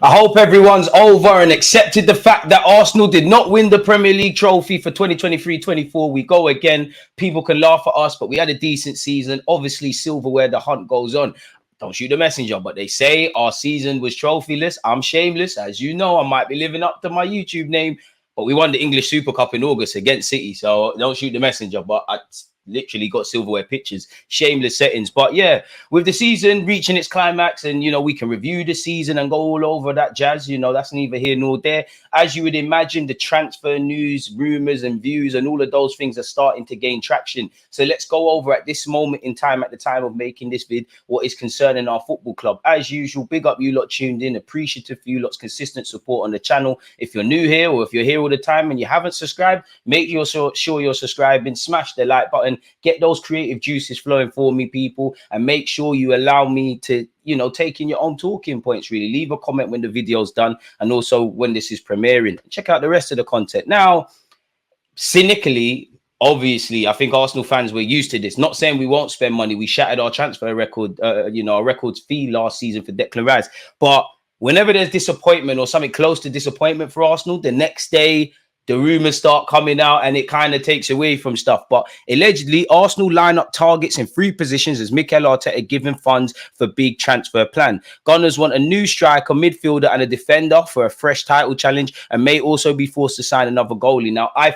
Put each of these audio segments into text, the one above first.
I hope everyone's over and accepted the fact that Arsenal did not win the Premier League trophy for 2023-24. We go again. People can laugh at us, but we had a decent season. Obviously, silverware, the hunt goes on. Don't shoot the messenger, but they say our season was trophyless. I'm shameless. As you know, I might be living up to my YouTube name, but we won the English Super Cup in August against City. So don't shoot the messenger, but I literally got silverware pictures, shameless settings. But yeah, with the season reaching its climax, and we can review the season and go all over that jazz, that's neither here nor there. As you would imagine, the transfer news, rumors and views and all of those things are starting to gain traction. So let's go over at this moment in time, at the time of making this vid, what is concerning our football club. As usual, big up you lot tuned in, appreciative for you lot's consistent support on the channel. If you're new here, or if you're here all the time and you haven't subscribed, make sure you're subscribing, smash the like button, get those creative juices flowing for me, people, and make sure you allow me to take in your own talking points. Really leave a comment when the video's done, and also when this is premiering. Check out the rest of the content. Now, cynically, obviously, I think Arsenal fans were used to this. Not saying we won't spend money. We shattered our transfer record, our records fee last season for Declan Rice. But whenever there's disappointment or something close to disappointment for Arsenal, the next day the rumors start coming out and it kind of takes away from stuff. But allegedly, Arsenal line up targets in 3 positions as Mikel Arteta given funds for big transfer plan. Gunners want a new striker, midfielder and a defender for a fresh title challenge, and may also be forced to sign another goalie. Now, I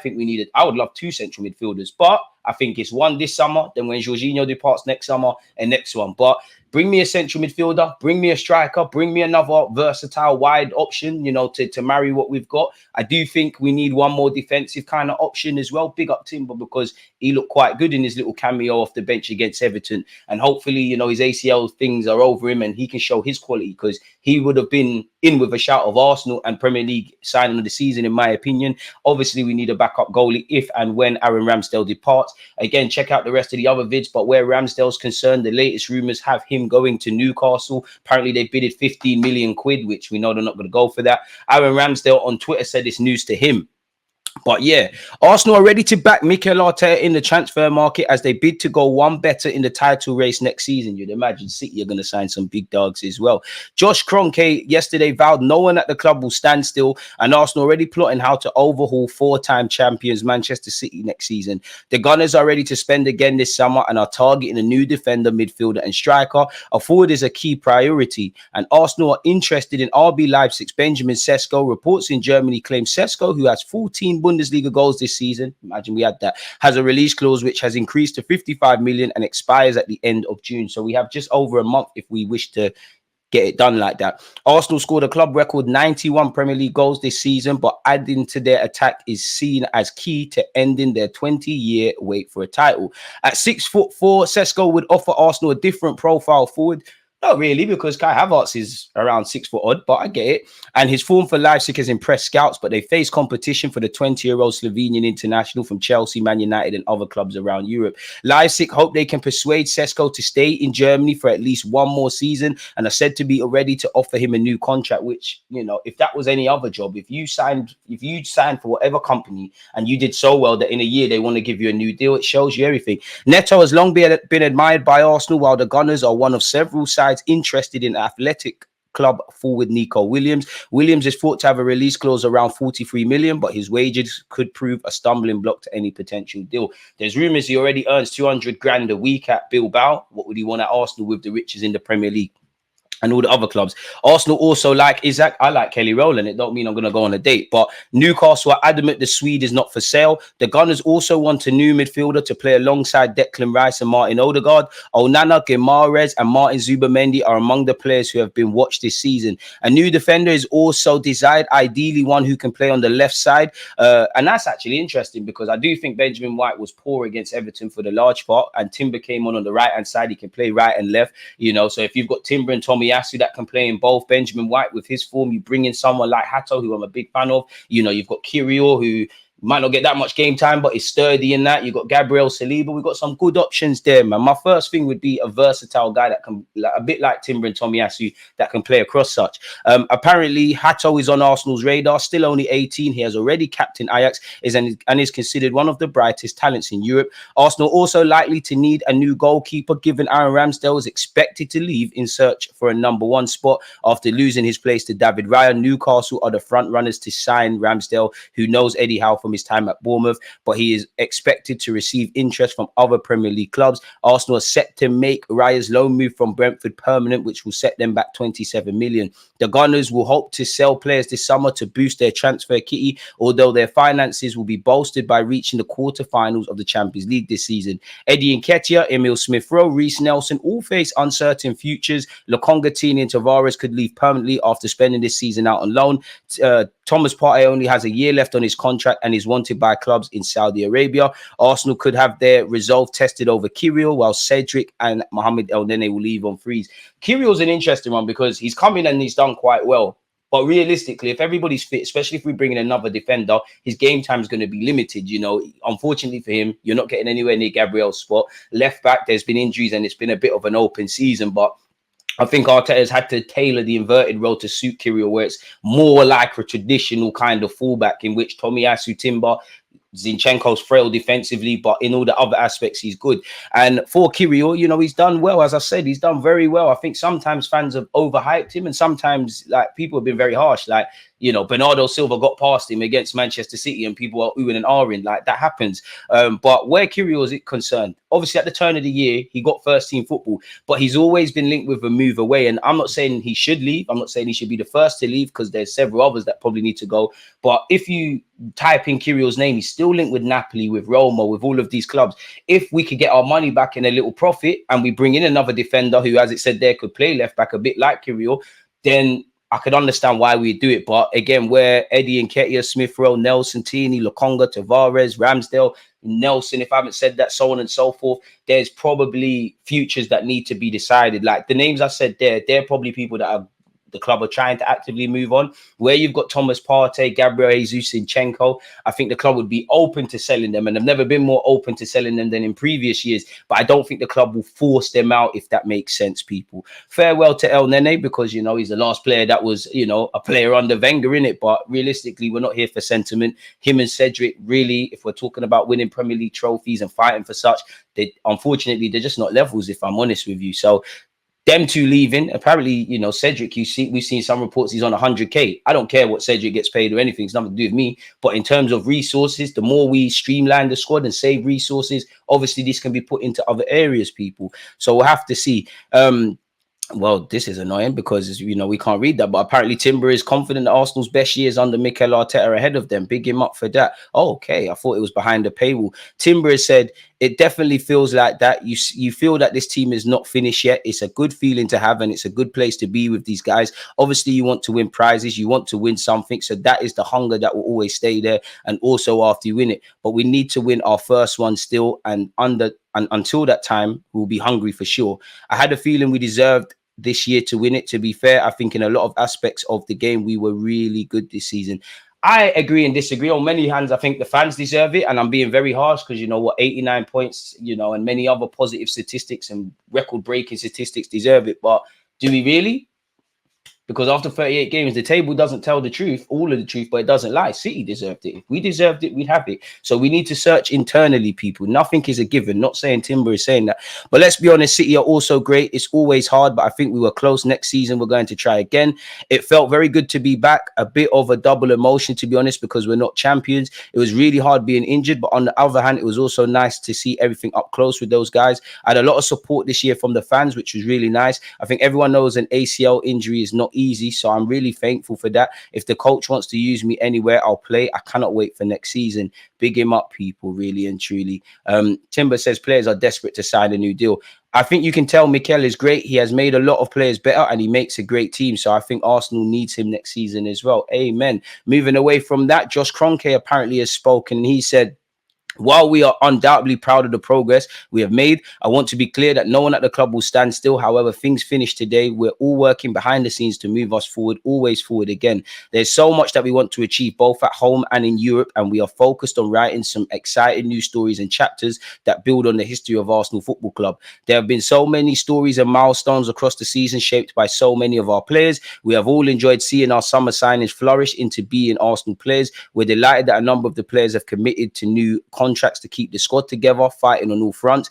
would love 2 central midfielders, but I think it's one this summer, then when Jorginho departs next summer, and next one. But bring me a central midfielder, bring me a striker, bring me another versatile wide option, to marry what we've got. I do think we need one more defensive kind of option as well. Big up Timber, because he looked quite good in his little cameo off the bench against Everton. And hopefully, his ACL things are over him and he can show his quality, because he would have been in with a shout of Arsenal and Premier League signing of the season, in my opinion. Obviously, we need a backup goalie if and when Aaron Ramsdale departs. Again, check out the rest of the other vids, but where Ramsdale's concerned, the latest rumours have him going to Newcastle. Apparently, they bidded 15 million quid, which we know they're not going to go for that. Aaron Ramsdale on Twitter said it's news to him. But yeah, Arsenal are ready to back Mikel Arteta in the transfer market as they bid to go one better in the title race next season. You'd imagine City are going to sign some big dogs as well. Josh Kroenke yesterday vowed no one at the club will stand still, and Arsenal already plotting how to overhaul 4-time champions Manchester City next season. The Gunners are ready to spend again this summer and are targeting a new defender, midfielder and striker. A forward is a key priority, and Arsenal are interested in RB Leipzig's Benjamin Sesko. Reports in Germany claim Sesko, who has 14 Bundesliga goals this season, imagine we had that, has a release clause which has increased to 55 million and expires at the end of June. So we have just over a month if we wish to get it done like that. Arsenal scored a club record 91 Premier League goals this season, but adding to their attack is seen as key to ending their 20-year wait for a title. At 6'4", Sesko would offer Arsenal a different profile forward. Not really, because Kai Havertz is around 6 foot odd, but I get it. And his form for Leipzig has impressed scouts, but they face competition for the 20-year-old Slovenian international from Chelsea, Man United and other clubs around Europe. Leipzig hope they can persuade Sesko to stay in Germany for at least one more season and are said to be ready to offer him a new contract, which, if that was any other job, if you signed for whatever company and you did so well that in a year they want to give you a new deal, it shows you everything. Neto has long been admired by Arsenal, while the Gunners are one of several sides interested in athletic club forward Nico Williams. Williams is thought to have a release clause around 43 million, but his wages could prove a stumbling block to any potential deal. There's rumours he already earns 200 grand a week at Bilbao. What would he want at Arsenal with the riches in the Premier League and all the other clubs? Arsenal also like Isaac. I like Kelly Rowland. It don't mean I'm going to go on a date, but Newcastle are adamant the Swede is not for sale. The Gunners also want a new midfielder to play alongside Declan Rice and Martin Odegaard. Onana, Guimaraes and Martin Zubamendi are among the players who have been watched this season. A new defender is also desired, ideally one who can play on the left side. And that's actually interesting, because I do think Benjamin White was poor against Everton for the large part, and Timber came on the right-hand side. He can play right and left, so if you've got Timber and Tommy Yasu that can play in both, Benjamin White with his form, you bring in someone like Hato, who I'm a big fan of. You've got Kirio, who Might not get that much game time, but it's sturdy in that. You got Gabriel Saliba. We've got some good options there, man. My first thing would be a versatile guy that can, like, a bit like Timber and Tomiyasu, that can play across such. Apparently, Hato is on Arsenal's radar. Still only 18. He has already captained Ajax, and is considered one of the brightest talents in Europe. Arsenal also likely to need a new goalkeeper, given Aaron Ramsdale is expected to leave in search for a #1 spot after losing his place to David Raya. Newcastle are the front runners to sign Ramsdale, who knows Eddie Howe from his time at Bournemouth, but he is expected to receive interest from other Premier League clubs. Arsenal are set to make Raya's loan move from Brentford permanent, which will set them back 27 million. The Gunners will hope to sell players this summer to boost their transfer kitty, although their finances will be bolstered by reaching the quarterfinals of the Champions League this season. Eddie Nketiah, Emil Smith-Rowe, Reece Nelson all face uncertain futures. Lokonga, Tini and Tavares could leave permanently after spending this season out on loan. Thomas Partey only has a year left on his contract and is wanted by clubs in Saudi Arabia. Arsenal could have their resolve tested over Kirill, while Cedric and Mohamed Elneny will leave on freeze. Kirill's an interesting one because he's come in and he's done quite well. But realistically, if everybody's fit, especially if we bring in another defender, his game time is going to be limited. You know, unfortunately for him, you're not getting anywhere near Gabriel's spot. Left back, there's been injuries and it's been a bit of an open season, but I think Arteta has had to tailor the inverted role to suit Kirill, where it's more like a traditional kind of fullback in which Tomiyasu, Timber, Zinchenko's frail defensively, but in all the other aspects, he's good. And for Kirill, you know, he's done well. As I said, he's done very well. I think sometimes fans have overhyped him and sometimes like people have been very harsh. Like, you know, Bernardo Silva got past him against Manchester City and people are oohing and ahhing. Like, that happens. But where Kirill is concerned, obviously at the turn of the year, he got first team football, but he's always been linked with a move away. And I'm not saying he should leave. I'm not saying he should be the first to leave because there's several others that probably need to go. But if you type in Kirill's name, he's still linked with Napoli, with Roma, with all of these clubs. If we could get our money back in a little profit and we bring in another defender who, as it said there, could play left back a bit like Kirill, then I could understand why we do it. But again, where Eddie Nketiah, Smith-Rowe, Nelson, Tini, Lokonga, Tavares, Ramsdale, Nelson, if I haven't said that, so on and so forth, there's probably futures that need to be decided. Like the names I said there, they're probably people that are the club are trying to actively move on. Where you've got Thomas Partey, Gabriel Jesus, Zinchenko, I think the club would be open to selling them, and they've never been more open to selling them than in previous years. But I don't think the club will force them out, if that makes sense, people. Farewell to El Nene, because, you know, he's the last player that was, you know, a player under Wenger in it. But realistically, we're not here for sentiment. Him and Cedric, really, if we're talking about winning Premier League trophies and fighting for such, unfortunately, they're just not levels, if I'm honest with you. So them two leaving, apparently, you know, Cedric, we've seen some reports he's on 100k. I don't care what Cedric gets paid or anything. It's nothing to do with me. But in terms of resources, the more we streamline the squad and save resources, obviously this can be put into other areas, people. So we'll have to see. Well, this is annoying because, you know, we can't read that, but apparently Timber is confident that Arsenal's best years under Mikel Arteta are ahead of them. Big him up for that. Oh, okay, I thought it was behind the paywall. Timber has said it definitely feels like that. You feel that this team is not finished yet. It's a good feeling to have, and it's a good place to be with these guys. Obviously, you want to win prizes. You want to win something. So that is the hunger that will always stay there, and also after you win it. But we need to win our first one still, and until that time, we'll be hungry for sure. I had a feeling we deserved this year to win it. To be fair, I think in a lot of aspects of the game, we were really good this season. I agree and disagree. On many hands, I think the fans deserve it, and I'm being very harsh because, you know what, 89 points, you know, and many other positive statistics and record-breaking statistics deserve it. But do we really? Because after 38 games, the table doesn't tell the truth, all of the truth, but it doesn't lie. City deserved it. If we deserved it, we'd have it. So we need to search internally, people. Nothing is a given. Not saying Timber is saying that. But let's be honest, City are also great. It's always hard, but I think we were close. Next season, we're going to try again. It felt very good to be back. A bit of a double emotion, to be honest, because we're not champions. It was really hard being injured. But on the other hand, it was also nice to see everything up close with those guys. I had a lot of support this year from the fans, which was really nice. I think everyone knows an ACL injury is not easy, so I'm really thankful for that. If the coach wants to use me anywhere, I'll play. I cannot wait for next season. Big him up, people, really and truly. Timber says players are desperate to sign a new deal. I think you can tell Mikel is great. He has made a lot of players better and he makes a great team. So I think Arsenal needs him next season as well. Amen. Moving away from that, Josh Kroenke apparently has spoken. He said, While we are undoubtedly proud of the progress we have made, I want to be clear that no one at the club will stand still. However things finish today, we're all working behind the scenes to move us forward, always forward again. There's so much that we want to achieve both at home and in Europe, and we are focused on writing some exciting new stories and chapters that build on the history of Arsenal Football Club. There have been so many stories and milestones across the season shaped by so many of our players. We have all enjoyed seeing our summer signings flourish into being Arsenal players. We're delighted that a number of the players have committed to new contracts to keep the squad together, fighting on all fronts.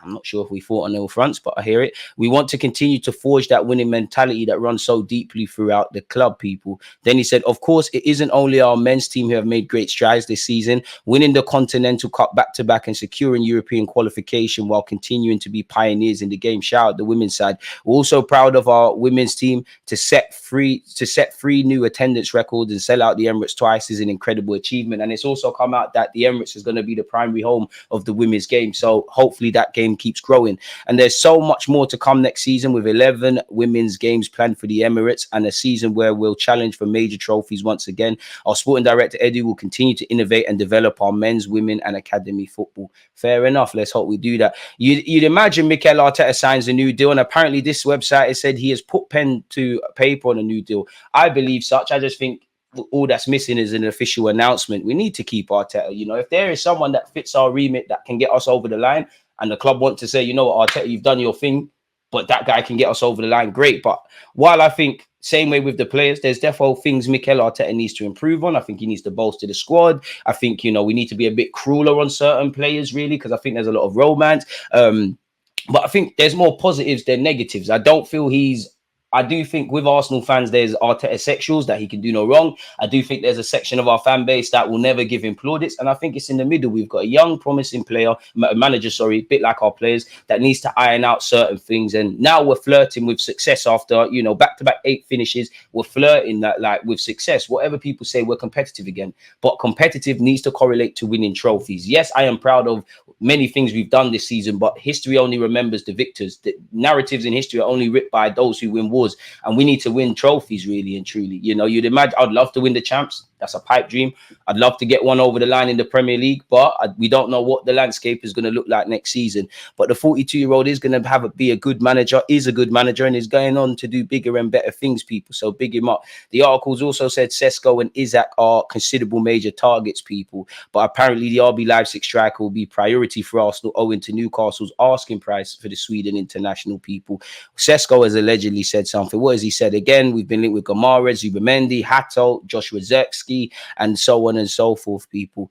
I'm not sure if we fought on all fronts, but I hear it. We want to continue to forge that winning mentality that runs so deeply throughout the club, people. Then he said, of course, it isn't only our men's team who have made great strides this season, winning the Continental Cup back-to-back and securing European qualification while continuing to be pioneers in the game. Shout out the women's side. We're also proud of our women's team to set three new attendance records and sell out the Emirates twice is an incredible achievement. And it's also come out that the Emirates is going to be the primary home of the women's game. So hopefully that game keeps growing. And there's so much more to come next season with 11 women's games planned for the Emirates and a season where we'll challenge for major trophies once again. Our sporting director, Eddie, will continue to innovate and develop our men's, women and academy football. Fair enough. Let's hope we do that. You'd imagine Mikel Arteta signs a new deal. And apparently this website has said he has put pen to paper on a new deal. I believe such. I just think all that's missing is an official announcement. We need to keep Arteta. You know, if there is someone that fits our remit that can get us over the line, and the club want to say, you know what, Arteta, you've done your thing, but that guy can get us over the line, great. But while I think same way with the players, there's definitely things Mikel Arteta needs to improve on. I think he needs to bolster the squad. I think, you know, we need to be a bit crueler on certain players, really, because I think there's a lot of romance. But I think there's more positives than negatives. I do think with Arsenal fans, there's Arteta sexuals that he can do no wrong. I do think there's a section of our fan base that will never give him plaudits. And I think it's in the middle. We've got a young, promising manager, a bit like our players, that needs to iron out certain things. And now we're flirting with success after, you know, back-to-back 8 finishes. We're flirting that like with success. Whatever people say, we're competitive again. But competitive needs to correlate to winning trophies. Yes, I am proud of many things we've done this season, but history only remembers the victors. The narratives in history are only written by those who win wars. And we need to win trophies, really and truly. You know, you'd imagine I'd love to win the champs. That's a pipe dream. I'd love to get one over the line in the Premier League, but we don't know what the landscape is going to look like next season. But the 42-year-old is going to be a good manager, is a good manager, and is going on to do bigger and better things, people. So big him up. The articles also said Sesko and Isaac are considerable major targets, people. But apparently the RB Leipzig striker will be priority for Arsenal owing to Newcastle's asking price for the Sweden international, people. Sesko has allegedly said something. What has he said? Again, we've been linked with Gomares, Zubamendi, Hato, Joshua Zirkzee, and so on and so forth, people.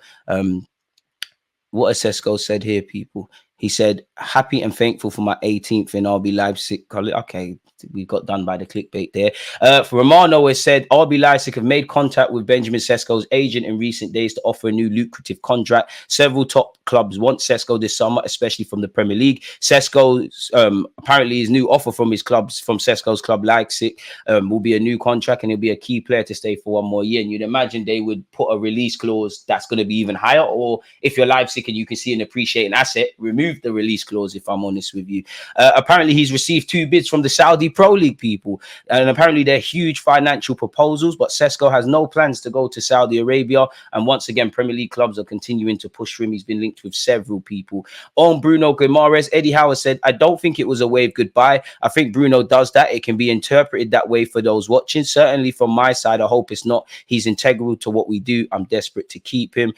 What has Sesko said here, people? He said, happy and thankful for my 18th in RB Leipzig. Okay, we got done by the clickbait there. For Romano, it said, RB Leipzig have made contact with Benjamin Sesko's agent in recent days to offer a new lucrative contract. Several top clubs want Sesko this summer, especially from the Premier League. Sesko's, apparently his new offer from Sesko's club Leipzig will be a new contract, and he'll be a key player to stay for 1 more year. And you'd imagine they would put a release clause that's going to be even higher, or if you're Leipzig and you can see an appreciating asset, remove the release clause, if I'm honest with you. Apparently he's received 2 bids from the Saudi Pro League, people, and apparently they're huge financial proposals, but Sesko has no plans to go to Saudi Arabia. And once again, Premier League clubs are continuing to push for him. He's been linked with several people. On Bruno Guimaraes, Eddie Howe said, I don't think it was a wave goodbye. I think Bruno does that. It can be interpreted that way for those watching. Certainly from my side, I hope it's not. He's integral to what we do. I'm desperate to keep him.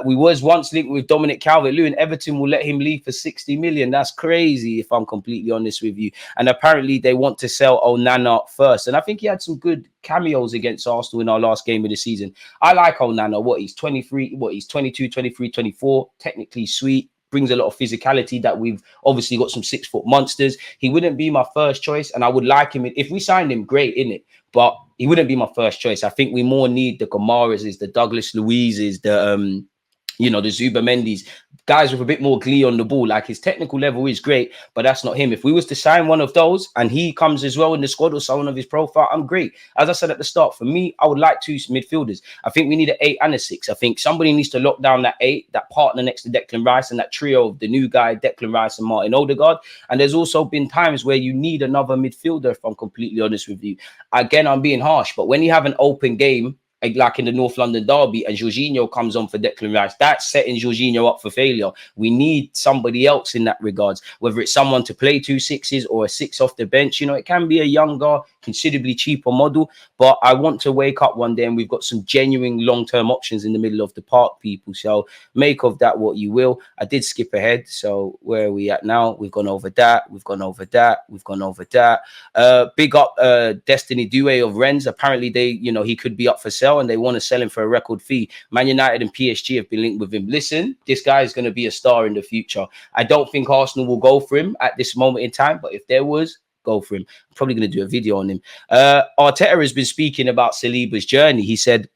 We was once linked with Dominic Calvert-Lewin. Everton will let him leave for 60 million. That's crazy, if I'm completely honest with you. And apparently they want to sell Onana first. And I think he had some good cameos against Arsenal in our last game of the season. I like Onana. He's 23, he's 22, 23, 24. Technically sweet. Brings a lot of physicality that we've obviously got some 6-foot monsters. He wouldn't be my first choice, and I would like him if we signed him, great, innit? But he wouldn't be my first choice. I think we more need the Gomares, the Douglas Luizes, the the Zubamendis, guys with a bit more glee on the ball. Like, his technical level is great, but that's not him. If we was to sign one of those and he comes as well in the squad or someone of his profile, I'm great. As I said at the start, for me, I would like 2 midfielders. I think we need an 8 and a 6. I think somebody needs to lock down that 8, that partner next to Declan Rice, and that trio of the new guy, Declan Rice and Martin Odegaard. And there's also been times where you need another midfielder, if I'm completely honest with you. Again, I'm being harsh, but when you have an open game like in the North London derby, and Jorginho comes on for Declan Rice, that's setting Jorginho up for failure. We need somebody else in that regards, whether it's someone to play 2 6s or a 6 off the bench. You know, it can be a younger, considerably cheaper model, but I want to wake up one day and we've got some genuine long-term options in the middle of the park, people. So make of that what you will. I did skip ahead. So where are we at now? We've gone over that. We've gone over that. We've gone over that. Big up Destiny Doué of Rennes. Apparently they, you know, he could be up for sale and they want to sell him for a record fee. Man United and PSG have been linked with him. Listen, this guy is going to be a star in the future. I don't think Arsenal will go for him at this moment in time, but if there was, go for him. I'm probably going to do a video on him. Arteta has been speaking about Saliba's journey. He said,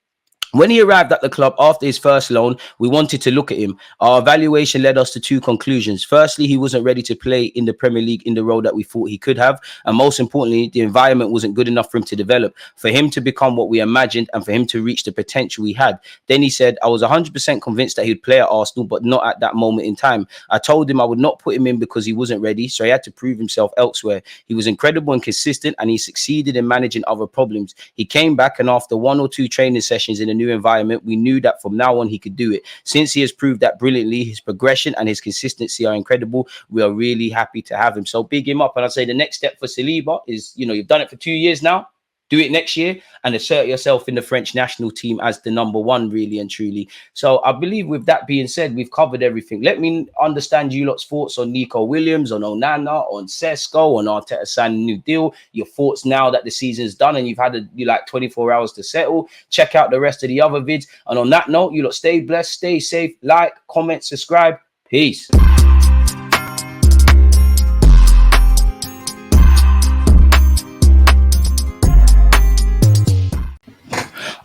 when he arrived at the club after his first loan, we wanted to look at him. Our evaluation led us to 2 conclusions. Firstly, he wasn't ready to play in the Premier League in the role that we thought he could have. And most importantly, the environment wasn't good enough for him to develop, for him to become what we imagined and for him to reach the potential he had. Then he said, I was 100% convinced that he'd play at Arsenal, but not at that moment in time. I told him I would not put him in because he wasn't ready, so he had to prove himself elsewhere. He was incredible and consistent, and he succeeded in managing other problems. He came back, and after 1 or 2 training sessions in a new environment, we knew that from now on he could do it. Since he has proved that brilliantly, his progression and his consistency are incredible. We are really happy to have him. So big him up. And I'd say the next step for Saliba is, you know, you've done it for 2 years now. Do it next year and assert yourself in the French national team as the number 1, really and truly. So I believe with that being said, we've covered everything. Let me understand you lot's thoughts on Nico Williams, on Onana, on Sesko, on Arteta signing a new deal. Your thoughts now that the season's done and you've had like 24 hours to settle. Check out the rest of the other vids. And on that note, you lot stay blessed, stay safe, like, comment, subscribe. Peace.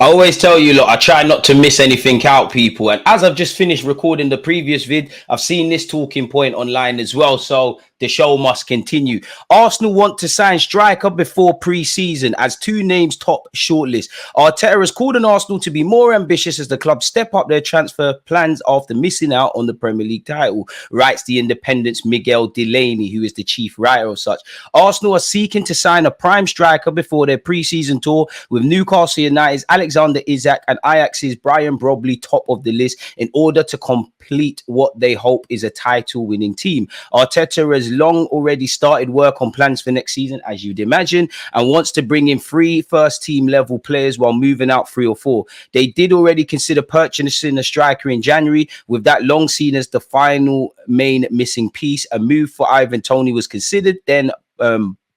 I always tell you, look, I try not to miss anything out, people. And as I've just finished recording the previous vid, I've seen this talking point online as well. So the show must continue. Arsenal want to sign striker before pre-season as 2 names top shortlist. Arteta has called on Arsenal to be more ambitious as the club step up their transfer plans after missing out on the Premier League title, writes the Independent's Miguel Delaney, who is the chief writer of such. Arsenal are seeking to sign a prime striker before their pre-season tour, with Newcastle United's Alexander Isak and Ajax's Brian Brobbey top of the list in order to complete what they hope is a title-winning team. Arteta has long already started work on plans for next season, as you'd imagine, and wants to bring in 3 first-team level players while moving out 3 or 4. They did already consider purchasing a striker in January, with that long seen as the final main missing piece. A move for Ivan Toney was considered then,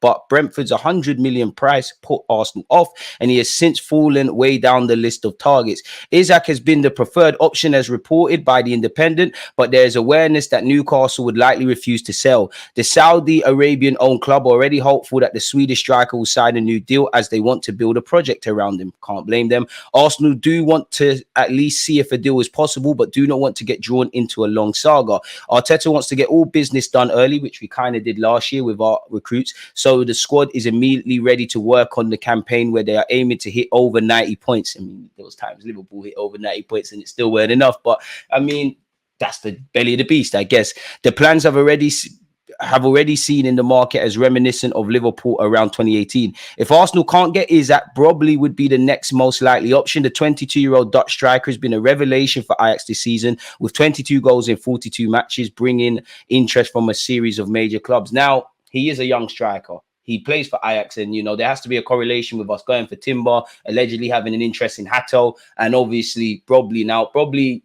but Brentford's 100 million price put Arsenal off, and he has since fallen way down the list of targets. Isak has been the preferred option as reported by the Independent, but there is awareness that Newcastle would likely refuse to sell. The Saudi Arabian-owned club are already hopeful that the Swedish striker will sign a new deal as they want to build a project around him. Can't blame them. Arsenal do want to at least see if a deal is possible, but do not want to get drawn into a long saga. Arteta wants to get all business done early, which we kind of did last year with our recruits. So the squad is immediately ready to work on the campaign where they are aiming to hit over 90 points. I mean, those times Liverpool hit over 90 points and it still weren't enough. But I mean, that's the belly of the beast, I guess. The plans have already seen in the market as reminiscent of Liverpool around 2018. If Arsenal can't get Isak, Brobbey would be the next most likely option. The 22-year-old Dutch striker has been a revelation for Ajax this season, with 22 goals in 42 matches, bringing interest from a series of major clubs. Now, he is a young striker. He plays for Ajax, and, you know, there has to be a correlation with us going for Timber, allegedly having an interest in Hato, and obviously Brobbey. Now, Brobbey,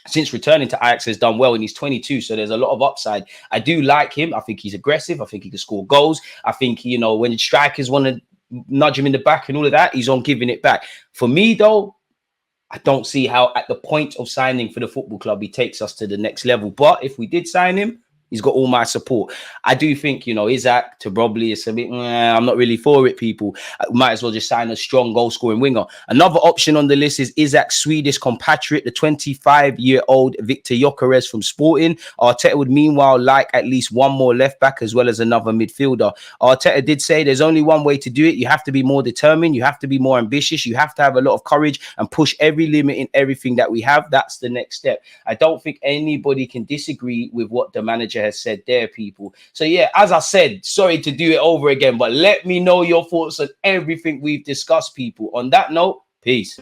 since returning to Ajax, has done well, and he's 22, so there's a lot of upside. I do like him. I think he's aggressive. I think he can score goals. I think, you know, when strikers want to nudge him in the back and all of that, he's on giving it back. For me, though, I don't see how at the point of signing for the football club, he takes us to the next level. But if we did sign him, he's got all my support. I do think, you know, Isak to Brobbey is a bit, I'm not really for it, people. I might as well just sign a strong goal-scoring winger. Another option on the list is Isak's Swedish compatriot, the 25-year-old Victor Gyökeres from Sporting. Arteta would meanwhile like at least 1 more left-back as well as another midfielder. Arteta did say there's only one way to do it. You have to be more determined. You have to be more ambitious. You have to have a lot of courage and push every limit in everything that we have. That's the next step. I don't think anybody can disagree with what the manager has said there, people. So yeah, as I said, sorry to do it over again, but let me know your thoughts on everything we've discussed, people. On that note, Peace.